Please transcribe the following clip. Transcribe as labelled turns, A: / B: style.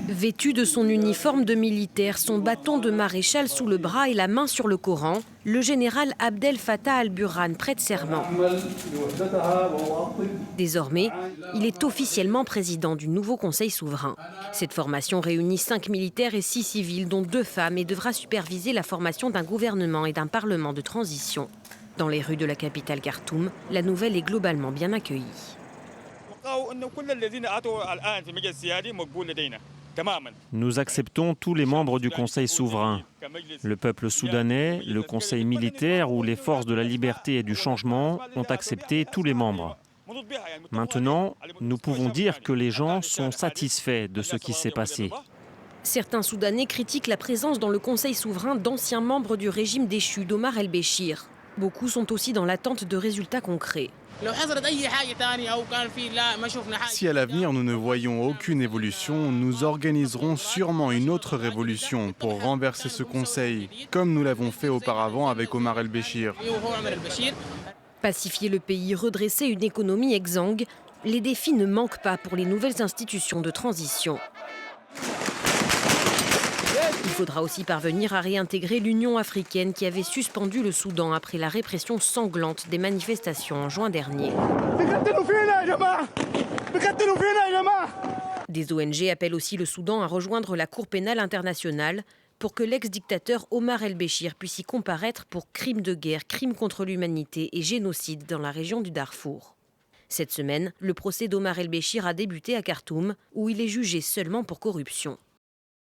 A: Vêtu de son uniforme de militaire, son bâton de maréchal sous le bras et la main sur le Coran, le général Abdel Fattah al-Burhan prête serment. Désormais, il est officiellement président du nouveau Conseil souverain. Cette formation réunit 5 militaires et 6 civils, dont 2 femmes, et devra superviser la formation d'un gouvernement et d'un parlement de transition. Dans les rues de la capitale Khartoum, la nouvelle est globalement bien accueillie.
B: Nous acceptons tous les membres du Conseil souverain. Le peuple soudanais, le Conseil militaire ou les forces de la liberté et du changement ont accepté tous les membres. Maintenant, nous pouvons dire que les gens sont satisfaits de ce qui s'est passé.
A: Certains Soudanais critiquent la présence dans le Conseil souverain d'anciens membres du régime déchu d'Omar el-Béchir. Beaucoup sont aussi dans l'attente de résultats concrets.
C: Si à l'avenir nous ne voyons aucune évolution, nous organiserons sûrement une autre révolution pour renverser ce conseil, comme nous l'avons fait auparavant avec Omar el-Béchir.
A: Pacifier le pays, redresser une économie exsangue, les défis ne manquent pas pour les nouvelles institutions de transition. Il faudra aussi parvenir à réintégrer l'Union africaine qui avait suspendu le Soudan après la répression sanglante des manifestations en juin dernier. Des ONG appellent aussi le Soudan à rejoindre la Cour pénale internationale pour que l'ex-dictateur Omar el-Béchir puisse y comparaître pour crimes de guerre, crimes contre l'humanité et génocide dans la région du Darfour. Cette semaine, le procès d'Omar el-Béchir a débuté à Khartoum, où il est jugé seulement pour corruption.